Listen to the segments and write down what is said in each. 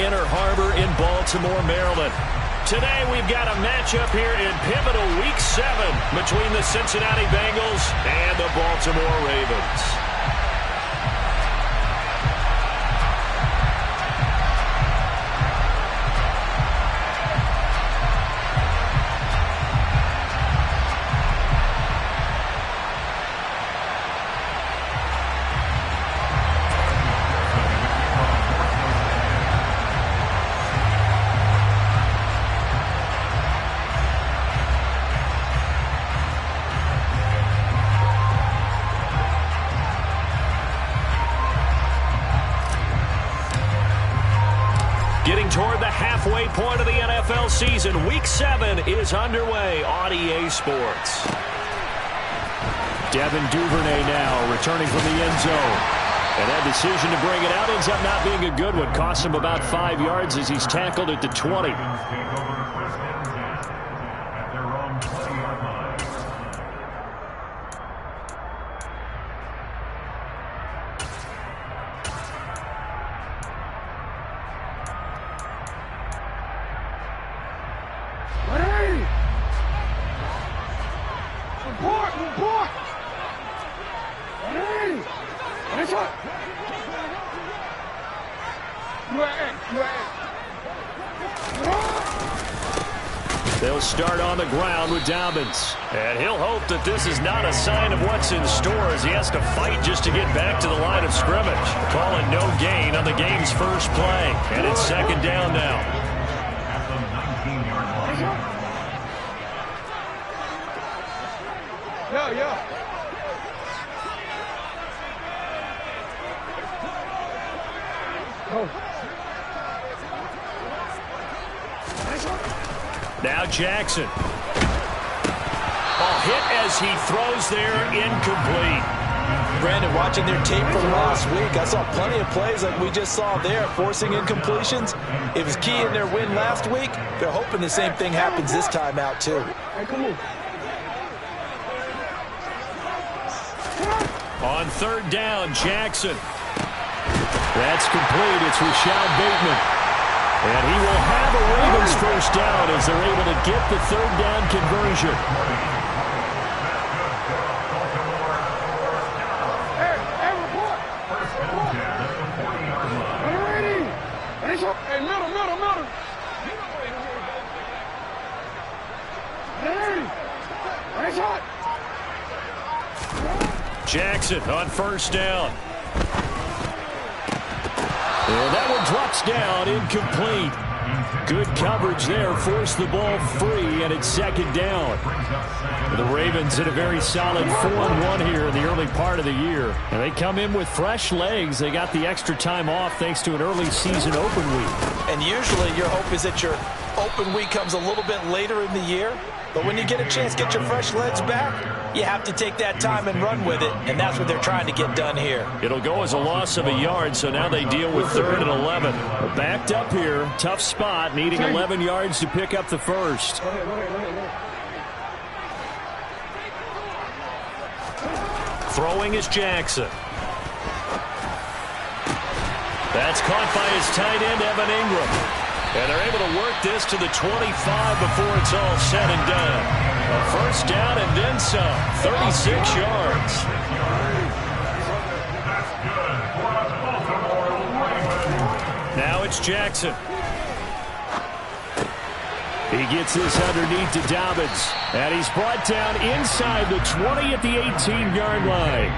Inner Harbor in Baltimore, Maryland. Today we've got a matchup here in pivotal Week 7 between the Cincinnati Bengals and the Baltimore Ravens. Getting toward the halfway point of the NFL season, Week 7 is underway on EA Sports. Devin Duvernay now returning from the end zone. And that decision to bring it out ends up not being a good one. Cost him about 5 yards as he's tackled at the 20. They'll start on the ground with Dobbins. And he'll hope that this is not a sign of what's in store as he has to fight just to get back to the line of scrimmage. Calling no gain on the game's first play. And it's second down now. Yeah. Now Jackson. Oh, hit as he throws there, incomplete. Brandon, watching their tape from last week, I saw plenty of plays like we just saw there, forcing incompletions. It was key in their win last week. They're hoping the same thing happens this time out, too. Hey, come on. On third down, Jackson. That's complete. It's Rashad Bateman. And he will have a Ravens first down as they're able to get the third down conversion. Hey, report. Hey, middle. Jackson on first down. And that one drops down, incomplete. Good coverage there, forced the ball free, and it's second down. The Ravens hit a very solid 4-1 here in the early part of the year. And they come in with fresh legs. They got the extra time off thanks to an early season open week. And usually your hope is that your open week comes a little bit later in the year. But when you get a chance to get your fresh legs back, you have to take that time and run with it, and that's what they're trying to get done here. It'll go as a loss of a yard, so now they deal with 3rd and 11. They're backed up here, tough spot, needing 11 yards to pick up the first. Throwing is Jackson. That's caught by his tight end, Evan Ingram. And they're able to work this to the 25 before it's all said and done. A first down and then some. 36 yards. Now it's Jackson. He gets this underneath to Dobbins. And he's brought down inside the 20 at the 18-yard line.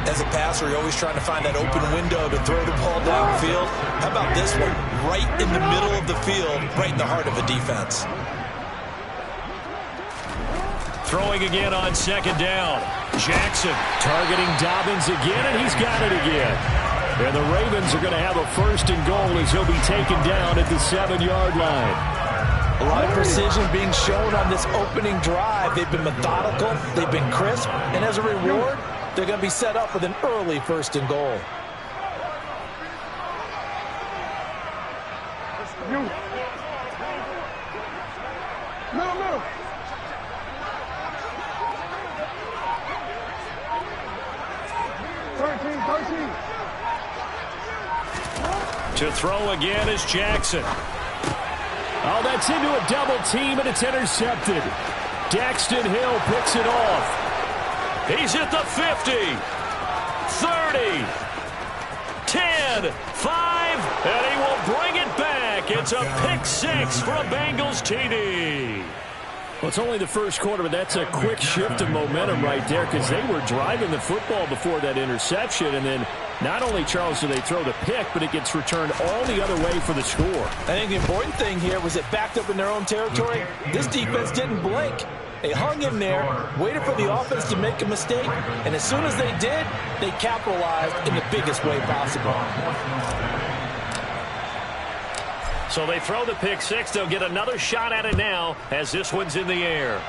As a passer, you're always trying to find that open window to throw the ball downfield. How about this one? Right in the middle of the field, right in the heart of a defense. Throwing again on second down. Jackson targeting Dobbins again, and he's got it again. And the Ravens are going to have a first and goal as he'll be taken down at the 7-yard line. A lot of precision being shown on this opening drive. They've been methodical, they've been crisp, and as a reward, they're going to be set up with an early first and goal. Middle. 13. To throw again is Jackson. Oh, that's into a double team, and it's intercepted. Daxton Hill picks it off. He's at the 50, 30, 10, 5, and he will bring it back. It's a pick six for a Bengals TD. Well, it's only the first quarter, but that's a quick shift of momentum right there because they were driving the football before that interception, and then not only, Charles, do they throw the pick, but it gets returned all the other way for the score. I think the important thing here was it backed up in their own territory. This defense didn't blink. They hung in there, waited for the offense to make a mistake, and as soon as they did, they capitalized in the biggest way possible. So they throw the pick six. They'll get another shot at it now as this one's in the air.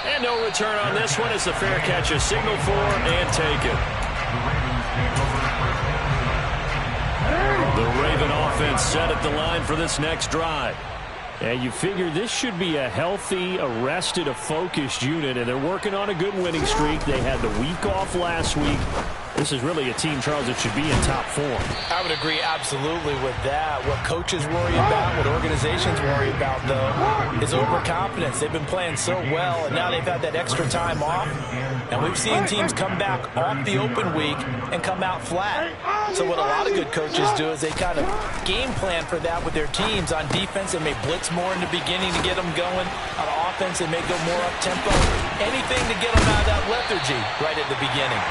And no return on this one as the fair catch is signaled for and taken. The Raven offense set at the line for this next drive. And you figure this should be a healthy, arrested, a focused unit, and they're working on a good winning streak. They had the week off last week. This is really a team, Charles, that should be in top form. I would agree absolutely with that. What coaches worry about, what organizations worry about, though, is overconfidence. They've been playing so well, and now they've had that extra time off. And we've seen teams come back off the open week and come out flat. So what a lot of good coaches do is they kind of game plan for that with their teams. On defense, they may blitz more in the beginning to get them going. On offense, they may go more up-tempo. Anything to get them out of that lethargy right at the beginning.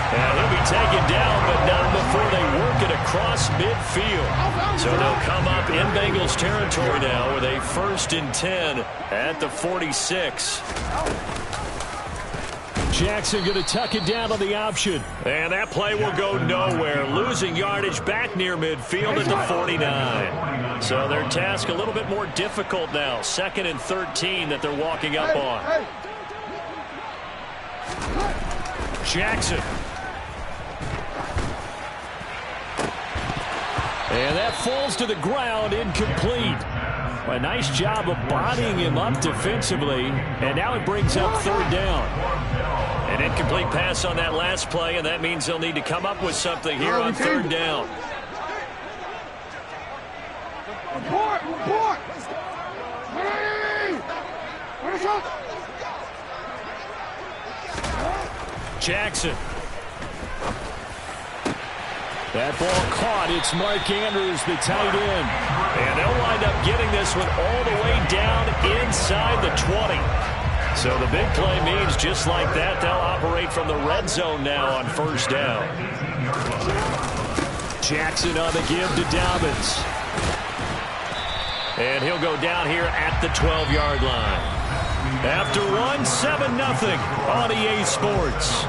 And he'll be taken down, but not before they work it across midfield. So they'll come up in Bengals territory now with a 1st and 10 at the 46. Jackson going to tuck it down on the option. And that play will go nowhere. Losing yardage back near midfield at the 49. So their task a little bit more difficult now. 2nd and 13 that they're walking up on. Jackson. And that falls to the ground, incomplete. A nice job of bodying him up defensively, and now it brings up 3rd down. An incomplete pass on that last play, and that means they'll need to come up with something here on 3rd down. Report! Report! Jackson. That ball caught. It's Mark Andrews, the tight end. And they'll wind up getting this one all the way down inside the 20. So the big play means just like that, they'll operate from the red zone now on 1st down. Jackson on the give to Dobbins. And he'll go down here at the 12-yard line. After one, 7-0 on EA Sports.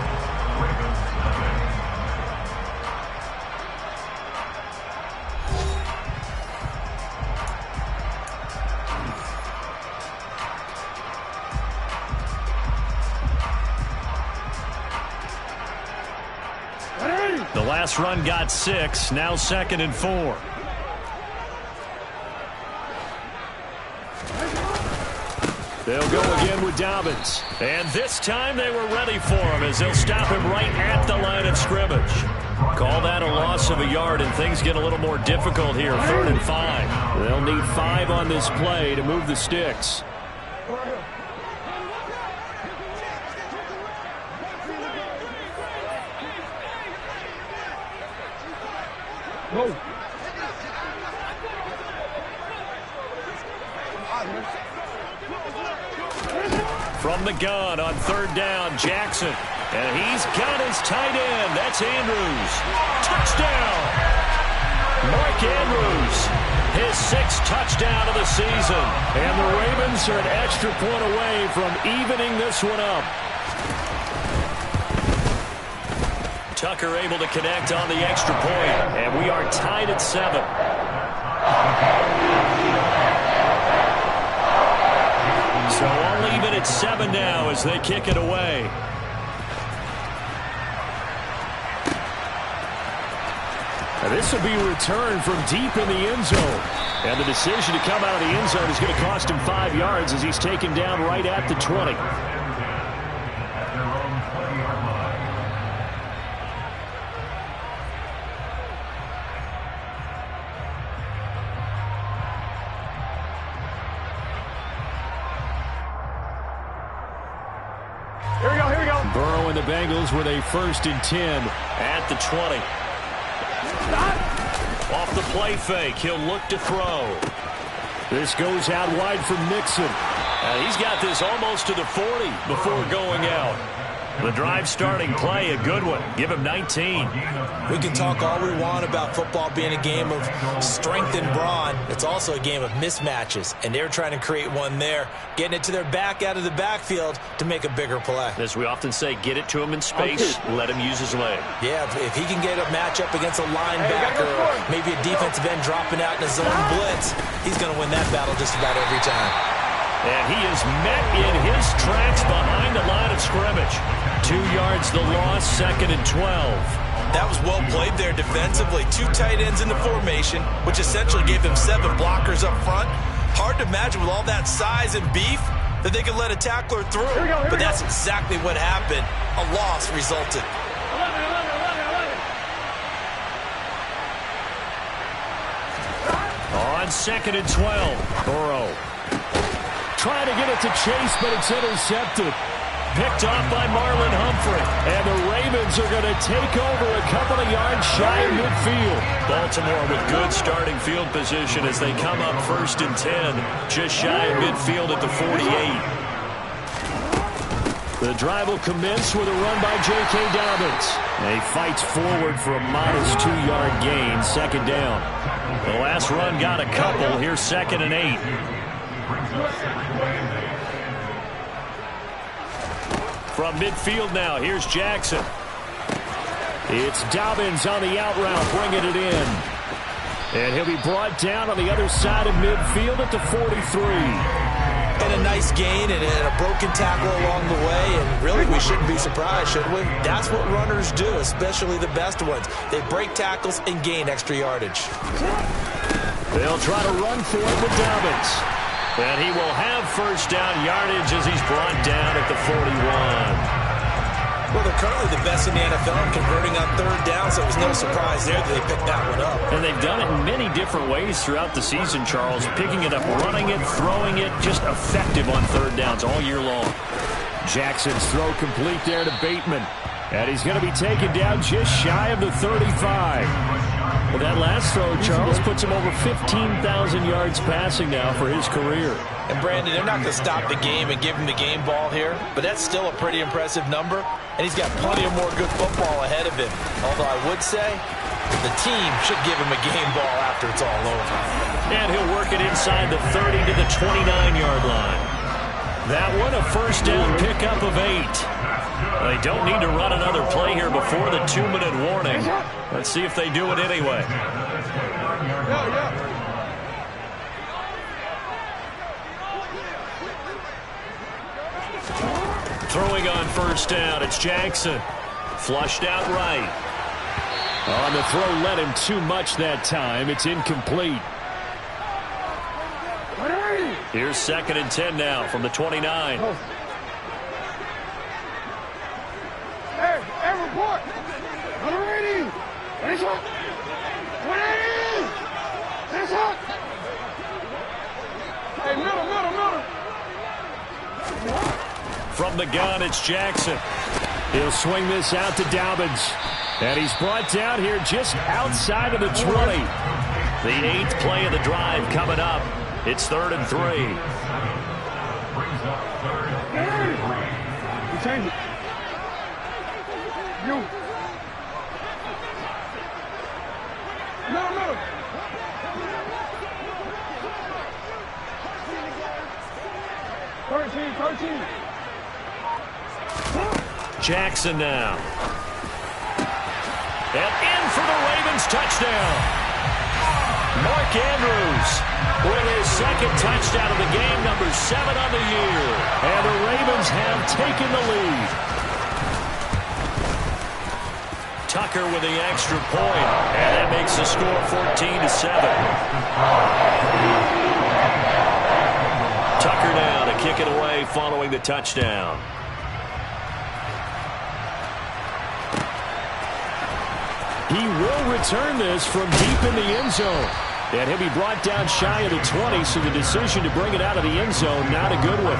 The last run got 6, now 2nd and 4. They'll go again with Dobbins. And this time they were ready for him as they'll stop him right at the line of scrimmage. Call that a loss of a yard, and things get a little more difficult here, 3rd and 5. They'll need 5 on this play to move the sticks. Go. From the gun on 3rd down, Jackson. And he's got his tight end. That's Andrews. Touchdown! Mark Andrews, his 6th touchdown of the season. And the Ravens are an extra point away from evening this one up. Tucker able to connect on the extra point, and we are tied at 7. So I'll leave it at 7 now as they kick it away. And this will be returned from deep in the end zone. And the decision to come out of the end zone is going to cost him 5 yards as he's taken down right at the 20. Burrow and the Bengals with a 1st and 10 at the 20. Off the play fake, he'll look to throw. This goes out wide for Mixon. He's got this almost to the 40 before going out. The drive starting play, a good one. Give him 19. We can talk all we want about football being a game of strength and brawn. It's also a game of mismatches, and they're trying to create one there, getting it to their back out of the backfield to make a bigger play. As we often say, get it to him in space, let him use his leg. Yeah, if he can get a matchup against a linebacker or maybe a defensive end dropping out in a zone blitz, he's going to win that battle just about every time. And he is met in his tracks behind the line of scrimmage. 2 yards the loss, 2nd and 12. That was well played there defensively. 2 tight ends in the formation, which essentially gave them 7 blockers up front. Hard to imagine with all that size and beef that they could let a tackler through. But that's exactly what happened. A loss resulted. On 2nd and 12, Burrow trying to get it to Chase, but it's intercepted. Picked off by Marlon Humphrey. And the Ravens are going to take over a couple of yards shy of midfield. Baltimore with good starting field position as they come up 1st and 10. Just shy of midfield at the 48. The drive will commence with a run by J.K. Dobbins. And he fights forward for a modest 2-yard gain, 2nd down. The last run got a couple. Here's 2nd and 8. From midfield now, here's Jackson. It's Dobbins on the out route, bringing it in. And he'll be brought down on the other side of midfield at the 43. And a nice gain and a broken tackle along the way. And really, we shouldn't be surprised, should we? That's what runners do, especially the best ones. They break tackles and gain extra yardage. They'll try to run for it with Dobbins. And he will have 1st down yardage as he's brought down at the 41. Well, they're currently the best in the NFL in converting on 3rd down, so it was no surprise there that they picked that one up. And they've done it in many different ways throughout the season, Charles. Picking it up, running it, throwing it, just effective on 3rd downs all year long. Jackson's throw complete there to Bateman. And he's going to be taken down just shy of the 35. Well, that last throw, Charles, puts him over 15,000 yards passing now for his career. And, Brandon, they're not going to stop the game and give him the game ball here, but that's still a pretty impressive number, and he's got plenty of more good football ahead of him. Although I would say the team should give him a game ball after it's all over. And he'll work it inside the 30 to the 29-yard line. That one, a 1st down pickup of 8. They don't need to run another play here before the 2-minute warning. Let's see if they do it anyway. Throwing on 1st down, it's Jackson. Flushed out right. On the throw, led him too much that time. It's incomplete. Here's 2nd and 10 now from the 29. Hey, report. 180. Finish up. 180. Finish up. Hey, middle. From the gun, it's Jackson. He'll swing this out to Dobbins. And he's brought down here just outside of the 20. The 8th play of the drive coming up. It's 3rd and 3. You change it. You. No. 13. Jackson now. And in for the Ravens touchdown. Mark Andrews with his 2nd touchdown of the game, number 7 on the year. And the Ravens have taken the lead. Tucker with the extra point, and that makes the score 14-7. Tucker now to kick it away following the touchdown. He will return this from deep in the end zone. And he'll be brought down shy of the 20, so the decision to bring it out of the end zone, not a good one.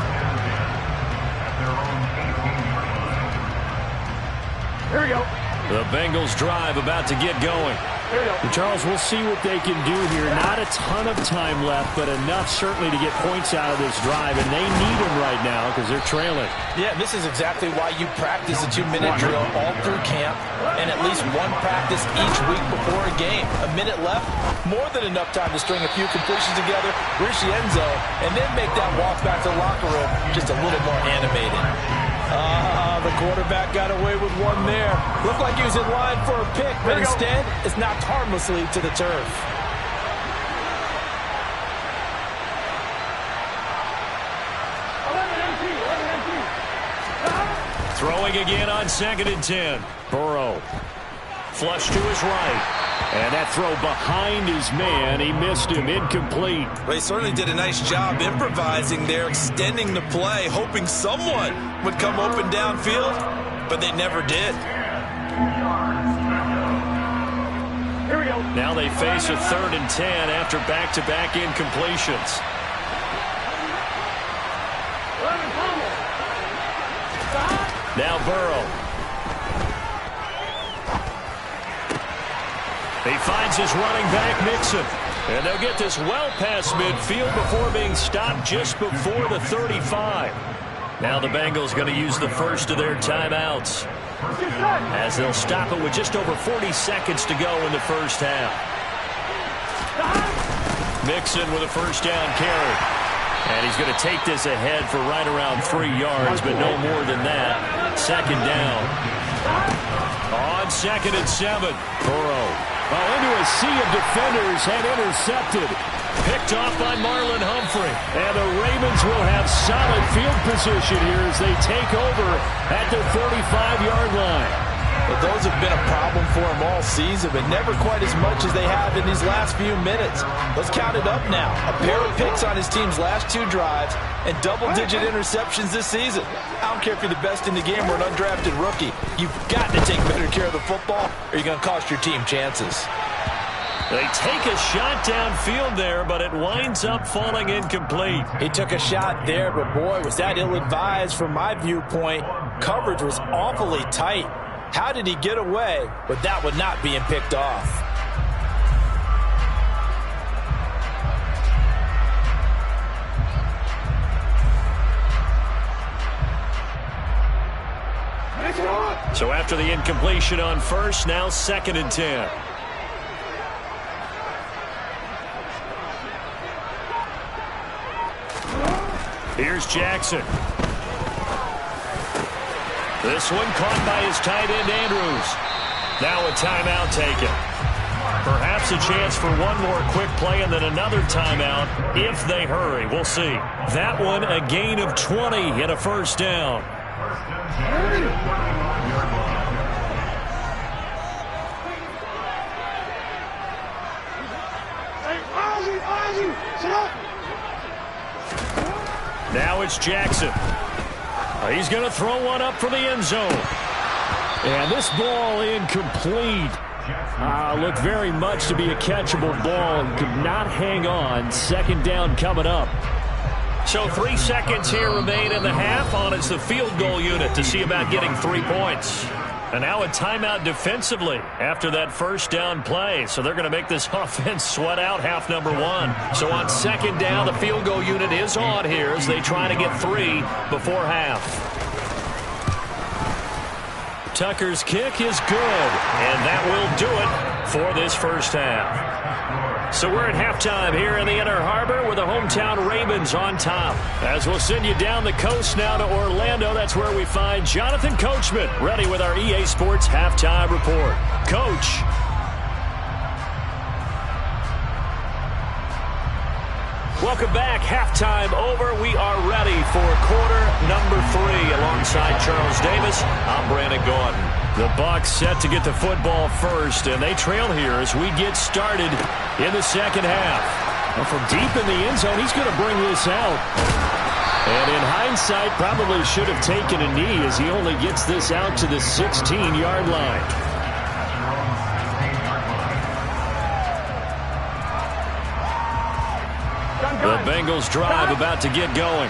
Here we go. The Bengals drive about to get going. And Charles, we'll see what they can do here. Not a ton of time left, but enough certainly to get points out of this drive, and they need them right now because they're trailing. Yeah, this is exactly why you practice a 2-minute drill all through camp and at least one practice each week before a game. A minute left, more than enough time to string a few completions together, reach the end zone, and then make that walk back to the locker room just a little more animated. The quarterback got away with one there. Looked like he was in line for a pick, but instead it's knocked harmlessly to the turf. Throwing again on 2nd and 10. Burrow. Flush to his right. And that throw behind his man. He missed him. Incomplete. Well, he certainly did a nice job improvising there, extending the play, hoping someone would come open downfield, but they never did. here we go. Now they face a 3rd and 10 after back-to-back incompletions. Now Burrow. He finds his running back, Mixon. And they'll get this well past midfield before being stopped just before the 35. Now the Bengals going to use the first of their timeouts, as they'll stop it with just over 40 seconds to go in the first half. Mixon with a first down carry. And he's going to take this ahead for right around 3 yards, but no more than that. 2nd down. On 2nd and 7. Burrow. Into a sea of defenders and intercepted. Picked off by Marlon Humphrey. And the Ravens will have solid field position here as they take over at the 35-yard line. But those have been a problem for him all season, but never quite as much as they have in these last few minutes. Let's count it up now. A pair of picks on his team's last 2 drives and double-digit interceptions this season. I don't care if you're the best in the game or an undrafted rookie. You've got to take better care of the football or you're going to cost your team chances. They take a shot downfield there, but it winds up falling incomplete. He took a shot there, but boy, was that ill-advised from my viewpoint. Coverage was awfully tight. How did he get away with that one not being picked off? So after the incompletion on first, now 2nd and 10. Here's Jackson. This one caught by his tight end, Andrews. Now a timeout taken. Perhaps a chance for one more quick play and then another timeout if they hurry. We'll see. That one, a gain of 20 and a first down. Now it's Jackson. He's going to throw one up for the end zone. And this ball incomplete. Looked very much to be a catchable ball and could not hang on. 2nd down coming up. So 3 seconds here remain in the half. On is the field goal unit to see about getting 3 points. And now a timeout defensively after that first down play. So they're going to make this offense sweat out half number 1. So on 2nd down, the field goal unit is on here as they try to get 3 before half. Tucker's kick is good, and that will do it for this first half. So we're at halftime here in the Inner Harbor with the hometown Ravens on top. As we'll send you down the coast now to Orlando, that's where we find Jonathan Coachman ready with our EA Sports Halftime Report. Coach. Welcome back. Halftime over. We are ready for quarter number 3 alongside Charles Davis. I'm Brandon Gordon. The Bucs set to get the football first, and they trail here as we get started in the second half. And from deep in the end zone, he's going to bring this out. And in hindsight, probably should have taken a knee as he only gets this out to the 16-yard line. The Bengals drive about to get going.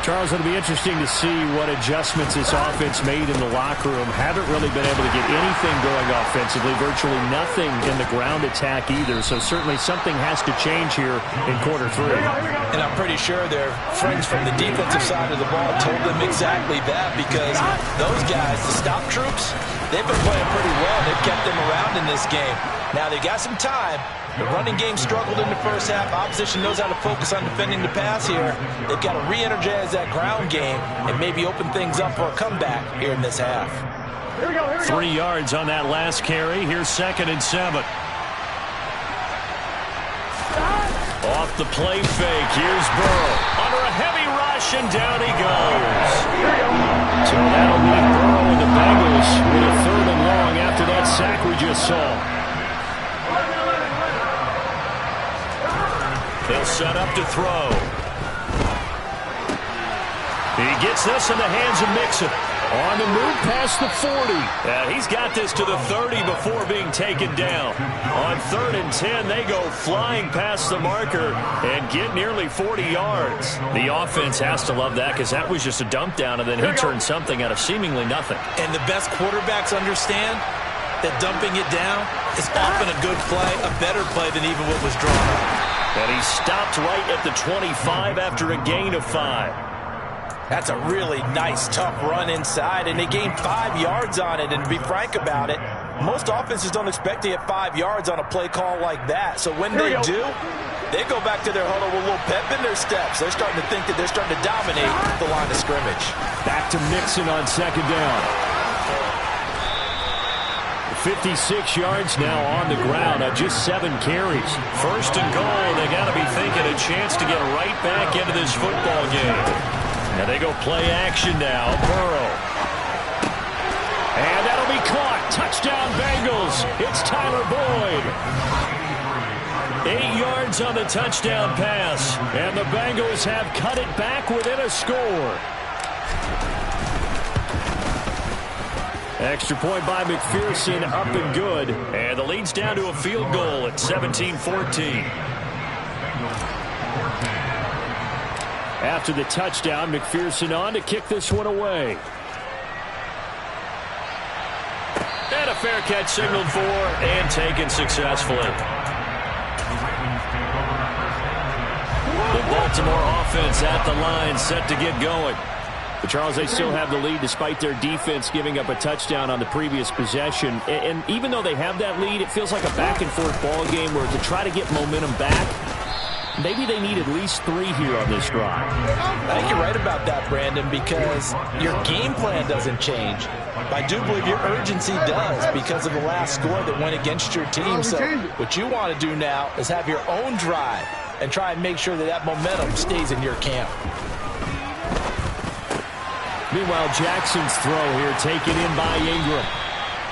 Charles, it'll be interesting to see what adjustments this offense made in the locker room. Haven't really been able to get anything going offensively, virtually nothing in the ground attack either. So certainly something has to change here in quarter three. And I'm pretty sure their friends from the defensive side of the ball told them exactly that, because those guys, the stop troops, they've been playing pretty well. They've kept them around in this game. Now they've got some time. The running game struggled in the first half. Opposition knows how to focus on defending the pass here. They've got to re-energize that ground game and maybe open things up for a comeback here in this half. 3 yards on that last carry. Here's 2nd and 7. Off the play fake. Here's Burrow. Under a heavy rush, and down he goes. So that'll leave Burrow and the Bengals with a 3rd and long after that sack we just saw. They'll set up to throw. He gets this in the hands of Mixon. On the move past the 40. He's got this to the 30 before being taken down. On 3rd and 10, they go flying past the marker and get nearly 40 yards. The offense has to love that, because that was just a dump down, and then he turned something out of seemingly nothing. And the best quarterbacks understand that dumping it down is often a good play, a better play than even what was drawn up. And he stopped right at the 25 after a gain of 5. That's a really nice, tough run inside, and they gained 5 yards on it. And to be frank about it, most offenses don't expect to get 5 yards on a play call like that. So when they do, they go back to their huddle with a little pep in their steps. They're starting to think that they're starting to dominate the line of scrimmage. Back to Mixon on 2nd down. 56 yards now on the ground on just 7 carries. 1st and goal, they got to be thinking a chance to get right back into this football game. Now they go play action now. Burrow. And that'll be caught. Touchdown Bengals. It's Tyler Boyd. 8 yards on the touchdown pass. And the Bengals have cut it back within a score. Extra point by McPherson, up and good. And the lead's down to a field goal at 17-14. After the touchdown, McPherson on to kick this one away. And a fair catch signaled for and taken successfully. The Baltimore offense at the line, set to get going. But Charles, they still have the lead despite their defense giving up a touchdown on the previous possession. And even though they have that lead, it feels like a back-and-forth ball game where to try to get momentum back, maybe they need at least 3 here on this drive. I think you're right about that, Brandon, because your game plan doesn't change. I do believe your urgency does because of the last score that went against your team. So what you want to do now is have your own drive and try and make sure that that momentum stays in your camp. Meanwhile, Jackson's throw here taken in by Ingram.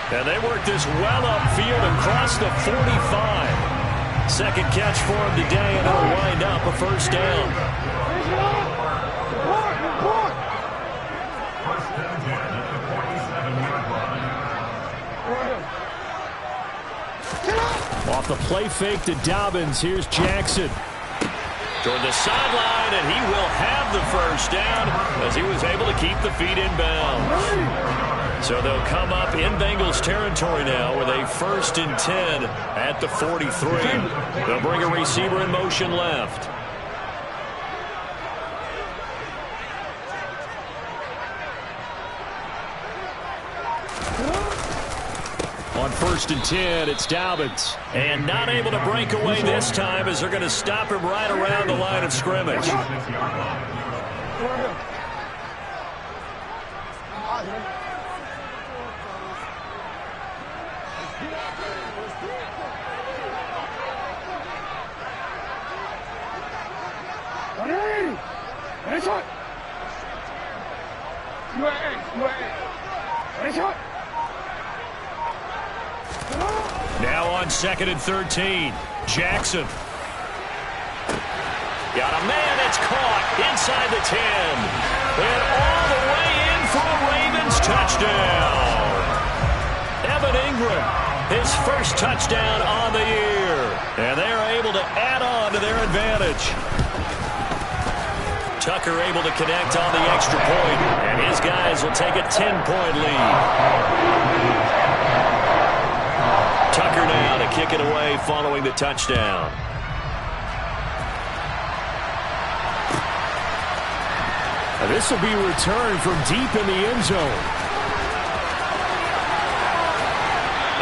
And they work this well upfield across the 45. Second catch for him today, and it'll wind up a 1st down. Off the play fake to Dobbins, here's Jackson. Toward the sideline, and he will have the 1st down as he was able to keep the feet in bounds. So they'll come up in Bengals territory now with a 1st and 10 at the 43. They'll bring a receiver in motion left. On 1st and 10, it's Dobbins. And not able to break away this time as they're going to stop him right around the line of scrimmage. Now on 2nd and 13, Jackson. Got a man that's caught inside the 10. And all the way in for a Ravens touchdown. Evan Ingram, his 1st touchdown on the year. And they're able to add on to their advantage. Tucker able to connect on the extra point, and his guys will take a 10-point lead. Tucker now to kick it away following the touchdown. This will be returned from deep in the end zone.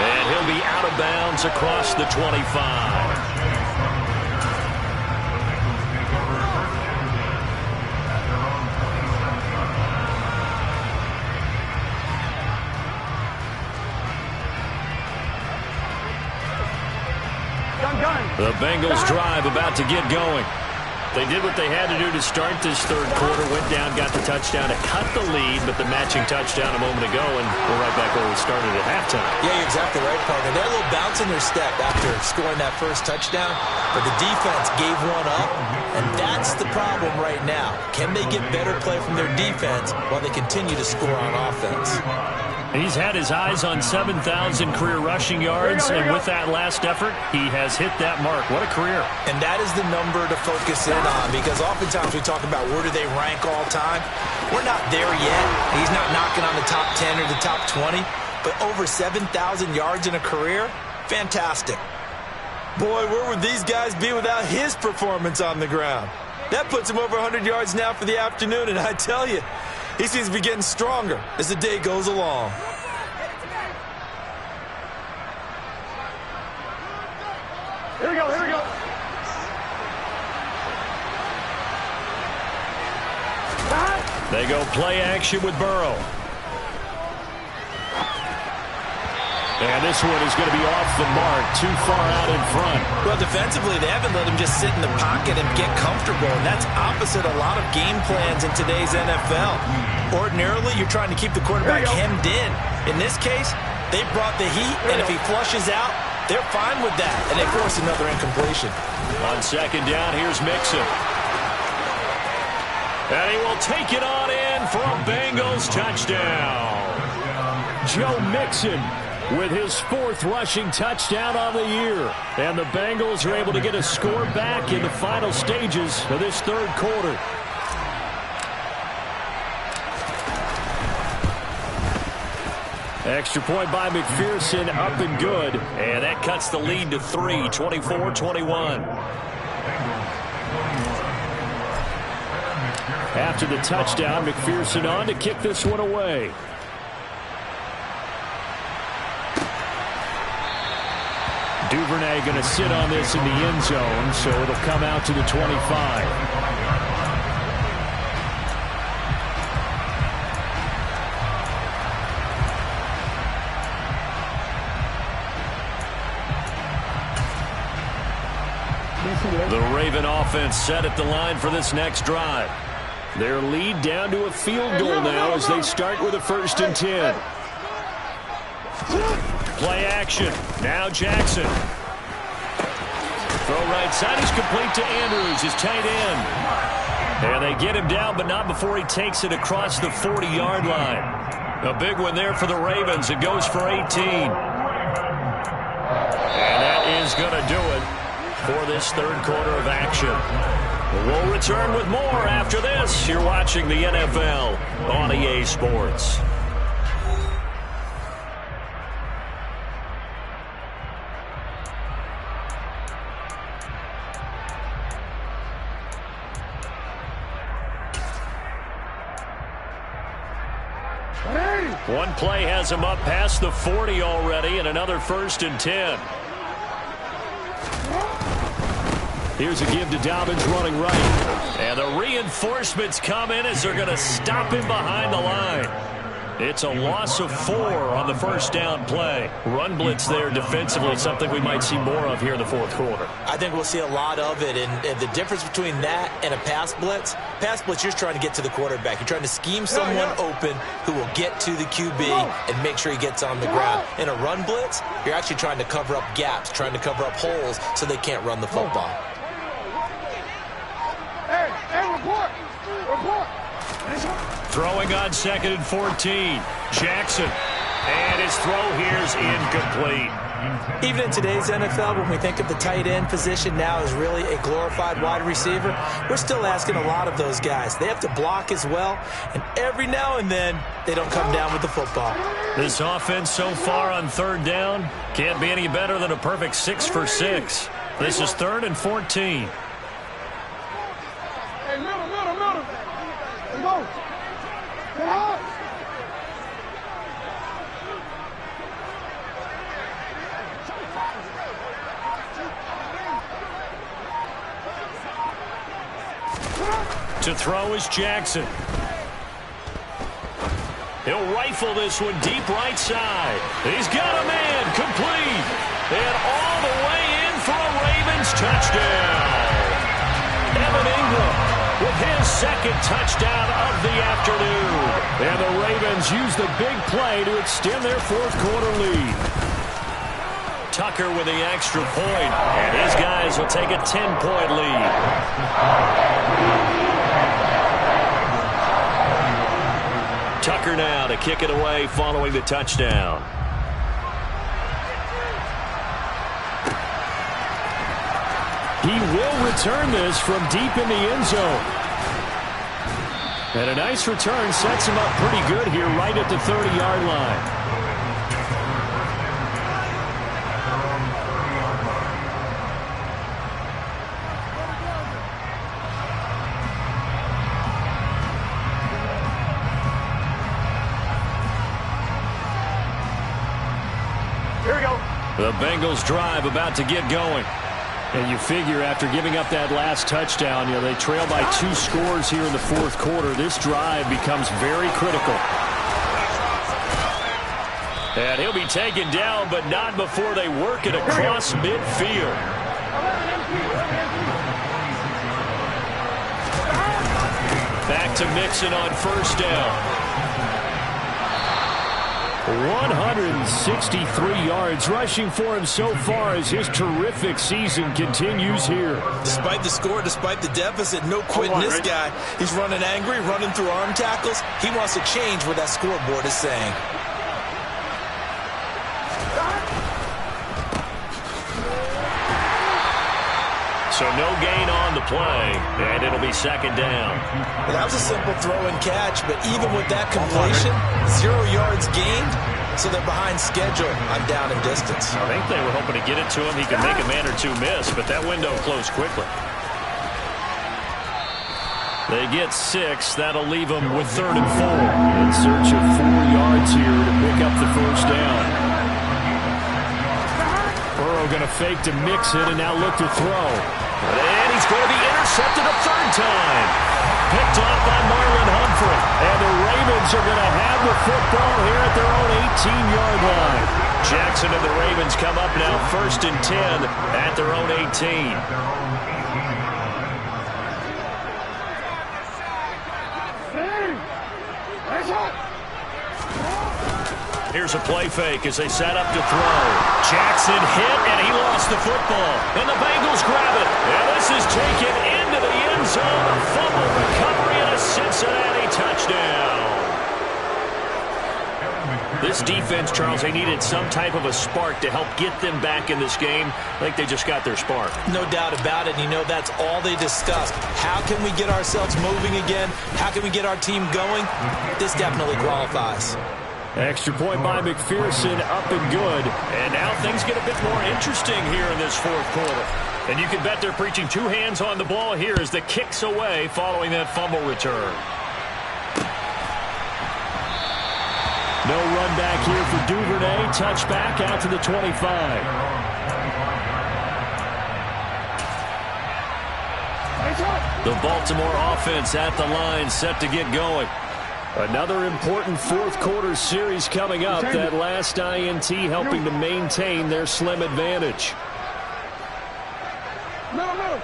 And he'll be out of bounds across the 25. The Bengals drive about to get going. They did what they had to do to start this third quarter. Went down, got the touchdown to cut the lead, but the matching touchdown a moment ago, and we're right back where we started at halftime. Yeah, you're exactly right, partner. They had a little bounce in their step after scoring that first touchdown, but the defense gave one up, and that's the problem right now. Can they get better play from their defense while they continue to score on offense? He's had his eyes on 7,000 career rushing yards, and with that last effort, he has hit that mark. What a career. And that is the number to focus in on, because oftentimes we talk about where do they rank all time. We're not there yet. He's not knocking on the top 10 or the top 20, but over 7,000 yards in a career, fantastic. Boy, where would these guys be without his performance on the ground? That puts him over 100 yards now for the afternoon, and I tell you, he seems to be getting stronger as the day goes along. Here we go, here we go. They go play action with Burrow. And this one is going to be off the mark, too far out in front. Well, defensively, they haven't let him just sit in the pocket and get comfortable, and that's opposite a lot of game plans in today's NFL. Ordinarily, you're trying to keep the quarterback hemmed in. In this case, they brought the heat, and if he flushes out, they're fine with that, and they force another incompletion. On second down, here's Mixon. And he will take it on in for a Bengals touchdown. Joe Mixon with his 4th rushing touchdown on the year. And the Bengals are able to get a score back in the final stages of this third quarter. Extra point by McPherson, up and good. And that cuts the lead to 3, 24-21. After the touchdown, McPherson on to kick this one away. Duvernay going to sit on this in the end zone, so it'll come out to the 25. The Raven offense set at the line for this next drive. Their lead down to a field goal now as they start with a 1st and 10. Play action. Now Jackson. Throw right side is complete to Andrews, his tight end. And they get him down, but not before he takes it across the 40-yard line. A big one there for the Ravens. It goes for 18. And that is going to do it for this third quarter of action. We'll return with more after this. You're watching the NFL on EA Sports. One play has him up past the 40 already, and another 1st and 10. Here's a give to Dobbins running right. And the reinforcements come in as they're going to stop him behind the line. It's a loss of 4 on the first down play. Run blitz there defensively, something we might see more of here in the fourth quarter. I think we'll see a lot of it, and the difference between that and a pass blitz, you're trying to get to the quarterback. You're trying to scheme someone open who will get to the QB and make sure he gets on the ground. In a run blitz, you're actually trying to cover up gaps, trying to cover up holes so they can't run the football. Throwing on 2nd and 14. Jackson. And his throw here is incomplete. Even in today's NFL, when we think of the tight end position now as really a glorified wide receiver, we're still asking a lot of those guys. They have to block as well, and every now and then, they don't come down with the football. This offense so far on third down can't be any better than a perfect 6 for 6. This is 3rd and 14. Hey, middle. Let's go. Get hot. To throw is Jackson. He'll rifle this one deep right side. He's got a man, complete. And all the way in for a Ravens touchdown. Evan Ingram with his second touchdown of the afternoon. And the Ravens use the big play to extend their fourth quarter lead. Tucker with the extra point, and his guys will take a 10-point lead. Tucker now to kick it away following the touchdown. He will return this from deep in the end zone. And a nice return sets him up pretty good here right at the 30-yard line. The Bengals drive about to get going. And you figure after giving up that last touchdown, they trail by 2 scores here in the fourth quarter. This drive becomes very critical. And he'll be taken down, but not before they work it across midfield. Back to Mixon on first down. 163 yards rushing for him so far as his terrific season continues here. Despite the score, despite the deficit, no quitting this guy. He's running angry, running through arm tackles. He wants to change what that scoreboard is saying. So no gain on the play, and it'll be second down. Well, that was a simple throw and catch, but even with that completion, 0 yards gained, so they're behind schedule. I'm down in distance. I think they were hoping to get it to him. He could make a man or two miss, but that window closed quickly. They get 6. That'll leave them with 3rd and 4. In search of 4 yards here to pick up the first down. Burrow going to fake to Mixon and now look to throw. And he's going to be intercepted a 3rd time. Picked off by Marlon Humphrey. And the Ravens are going to have the football here at their own 18-yard line. Jackson and the Ravens come up now 1st and 10 at their own 18. Here's a play fake as they set up to throw. Jackson hit, and he lost the football. And the Bengals grab it. And this is taken into the end zone. A fumble recovery and a Cincinnati touchdown. This defense, Charles, they needed some type of a spark to help get them back in this game. I think they just got their spark. No doubt about it. You know, that's all they discussed. How can we get ourselves moving again? How can we get our team going? This definitely qualifies. Extra point by McPherson, up and good. And now things get a bit more interesting here in this fourth quarter. And you can bet they're preaching 2 hands on the ball here as the kick's away following that fumble return. No run back here for Duvernay. Touchback out to the 25. The Baltimore offense at the line, set to get going. Another important fourth quarter series coming up. That last INT helping to maintain their slim advantage. Middle.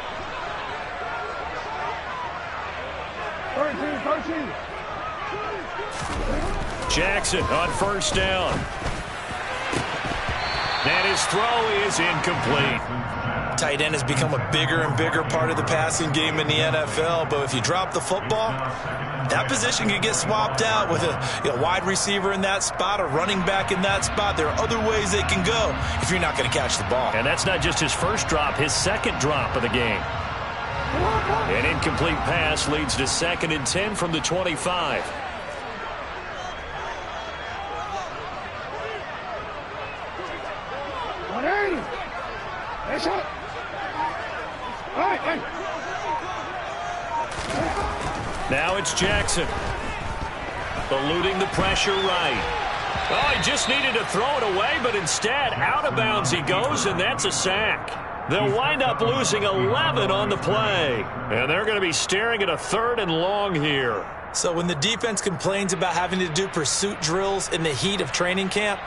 13. Jackson on first down. And his throw is incomplete. Tight end has become a bigger and bigger part of the passing game in the NFL, but if you drop the football, that position can get swapped out with a wide receiver in that spot, a running back in that spot. There are other ways they can go if you're not going to catch the ball. And that's not just his first drop, his second drop of the game. An incomplete pass leads to 2nd and 10 from the 25. Now it's Jackson. Eluding the pressure right. Oh, he just needed to throw it away, but instead, out of bounds he goes, and that's a sack. They'll wind up losing 11 on the play. And they're going to be staring at a 3rd and long here. So when the defense complains about having to do pursuit drills in the heat of training camp,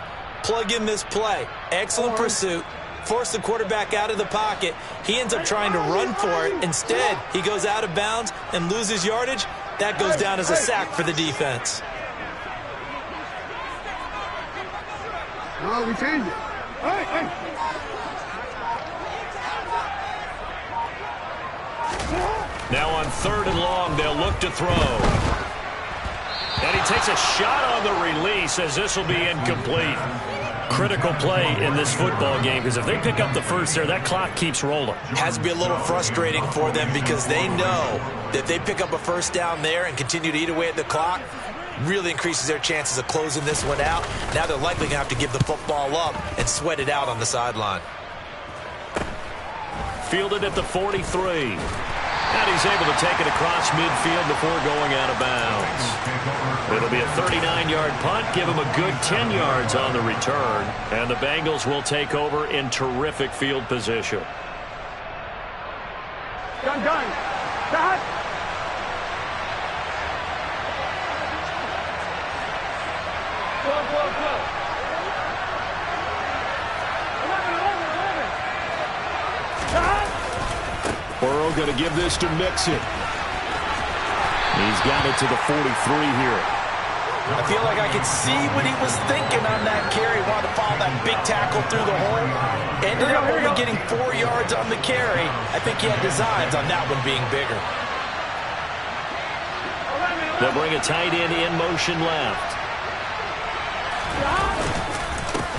plug in this play. Excellent pursuit. Force the quarterback out of the pocket. He ends up trying to run for it. Instead, he goes out of bounds and loses yardage. That goes down as a sack for the defense. No, we changed it. Now on 3rd and long, they'll look to throw. And he takes a shot on the release as this will be incomplete. Critical play in this football game because if they pick up the first there, that clock keeps rolling. Has to be a little frustrating for them because they know that if they pick up a first down there and continue to eat away at the clock, really increases their chances of closing this one out. Now they're likely going to have to give the football up and sweat it out on the sideline. Fielded at the 43. And he's able to take it across midfield before going out of bounds. It'll be a 39-yard punt, give him a good 10 yards on the return. And the Bengals will take over in terrific field position. Done. Stop. Go. Burrow going to give this to Mixon. He's got it to the 43 here. I feel like I could see what he was thinking on that carry. Wanted to follow that big tackle through the hole. Ended up only getting 4 yards on the carry. I think he had designs on that one being bigger. They'll bring a tight end in motion left.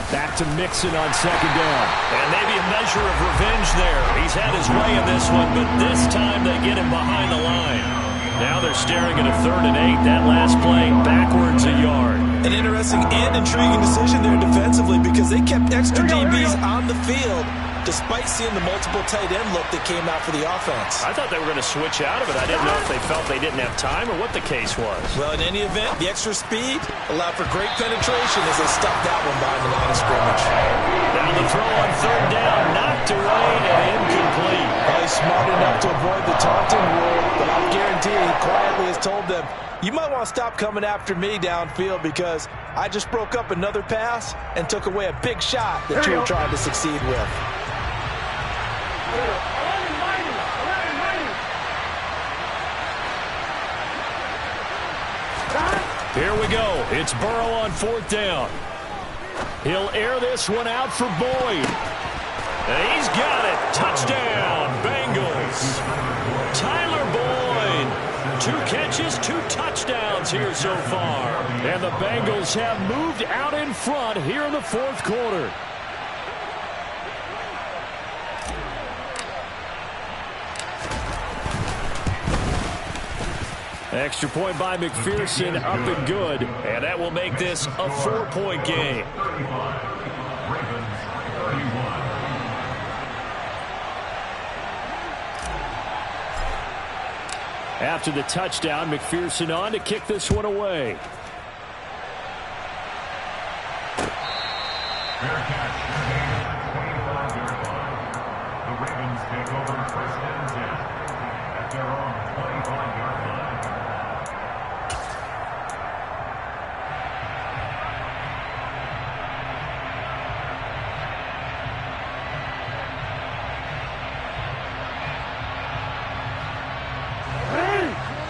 Back to Mixon on 2nd down. And maybe a measure of revenge there. He's had his way in this one, but this time they get him behind the line. Now they're staring at a 3rd and 8. That last play backwards a yard. An interesting and intriguing decision there defensively because they kept extra DBs on the field despite seeing the multiple tight end look that came out for the offense. I thought they were going to switch out of it. I didn't know if they felt they didn't have time or what the case was. Well, in any event, the extra speed allowed for great penetration as they stuffed that one behind the line of scrimmage. Now the throw on 3rd down, knocked away and incomplete. Well, he's smart enough to avoid the taunting rule, but I'll guarantee he quietly has told them, you might want to stop coming after me downfield because I just broke up another pass and took away a big shot that you were trying to succeed with. Here we go. It's Burrow on 4th down. He'll air this one out for Boyd. And he's got it. Touchdown, Bengals. Tyler Boyd. 2 catches, 2 touchdowns here so far. And the Bengals have moved out in front here in the 4th quarter. Extra point by McPherson, up and good. And that will make this a 4-point game. After the touchdown, McPherson on to kick this one away. Fair catch. The Ravens take over 1st and 10 at their own 25-yard line.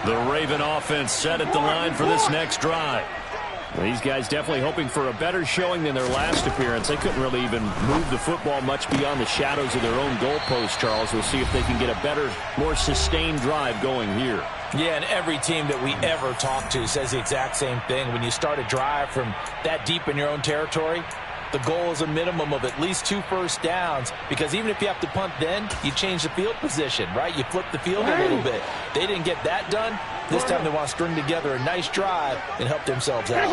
The Raven offense set at the line for this next drive. These guys definitely hoping for a better showing than their last appearance. They couldn't really even move the football much beyond the shadows of their own goalpost, Charles. We'll see if they can get a better, more sustained drive going here. Yeah, and every team that we ever talk to says the exact same thing. When you start a drive from that deep in your own territory, the goal is a minimum of at least 2 first downs, because even if you have to punt then, you change the field position, right? You flip the field a little bit. They didn't get that done. This time they want to string together a nice drive and help themselves out.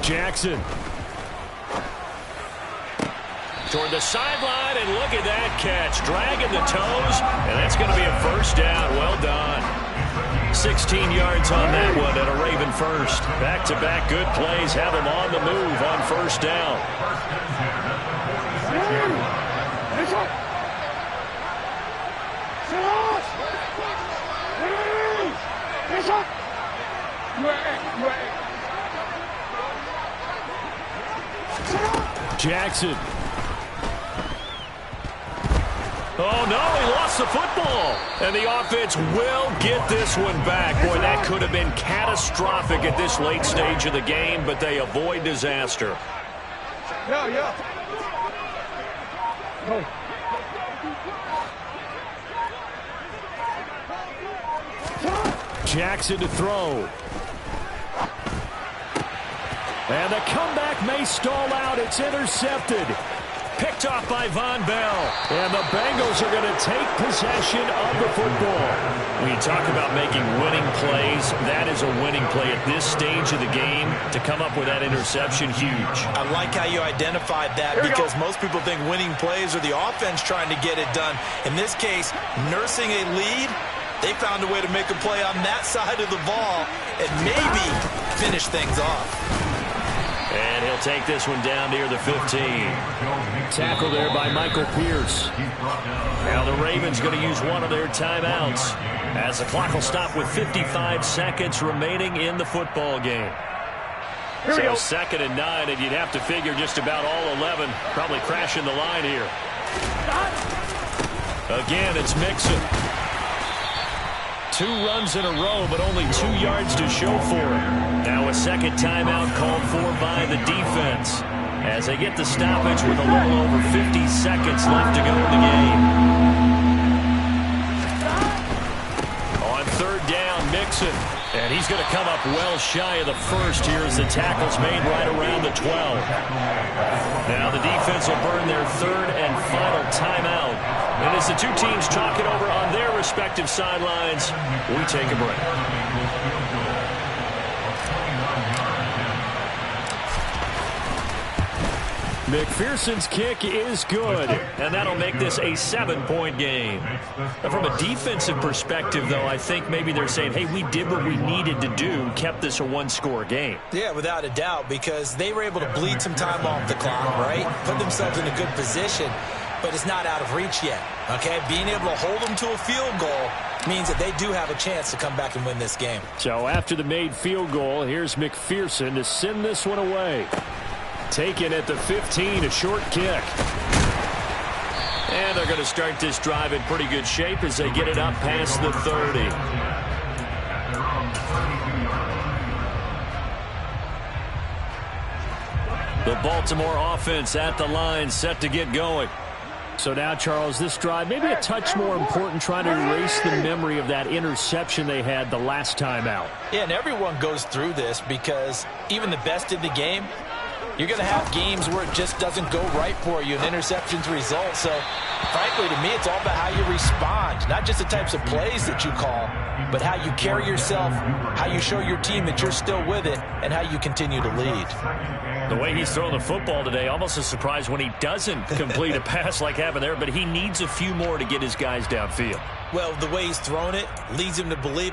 Jackson. Toward the sideline, and look at that catch. Dragging the toes, and that's going to be a first down. Well done. 16 yards on that one at a Raven first. Back-to-back good plays have him on the move on first down. Jackson. Oh, no, he lost the football. And the offense will get this one back. Boy, that could have been catastrophic at this late stage of the game, but they avoid disaster. Jackson to throw. And the comeback may stall out. It's intercepted. Picked off by Von Bell. And the Bengals are going to take possession of the football. When you talk about making winning plays, that is a winning play at this stage of the game. To come up with that interception, huge. I like how you identified that, because most people think winning plays are the offense trying to get it done. In this case, nursing a lead, they found a way to make a play on that side of the ball and maybe finish things off. And he'll take this one down near the 15. Tackle there by Michael Pierce. Now the Ravens going to use one of their timeouts as the clock will stop with 55 seconds remaining in the football game. So 2nd and 9, and you'd have to figure just about all 11 probably crashing the line here. Again, it's Mixon. 2 runs in a row, but only 2 yards to show for it. Now a second timeout called for by the defense as they get the stoppage with a little over 50 seconds left to go in the game. On 3rd down, Mixon. And he's going to come up well shy of the first here as the tackle's made right around the 12. Now the defense will burn their 3rd and final timeout. And as the two teams talk it over on their respective sidelines, we take a break. McPherson's kick is good, and that'll make this a 7-point game. And from a defensive perspective, though, I think maybe they're saying, hey, we did what we needed to do, kept this a 1-score game. Yeah, without a doubt, because they were able to bleed some time off the clock, right? Put themselves in a good position, but it's not out of reach yet, okay? Being able to hold them to a field goal means that they do have a chance to come back and win this game. So after the made field goal, here's McPherson to send this one away. Taken at the 15, a short kick. And they're going to start this drive in pretty good shape as they get it up past the 30. The Baltimore offense at the line, set to get going. So now, Charles, this drive maybe a touch more important, trying to erase the memory of that interception they had the last time out. Yeah, and everyone goes through this because even the best in the game, you're going to have games where it just doesn't go right for you, and interceptions result. So, frankly, to me, it's all about how you respond, not just the types of plays that you call, but how you carry yourself, how you show your team that you're still with it, and how you continue to lead. The way he's throwing the football today, almost a surprise when he doesn't complete a pass like happened there, but he needs a few more to get his guys downfield. Well, the way he's thrown it leads him to believe that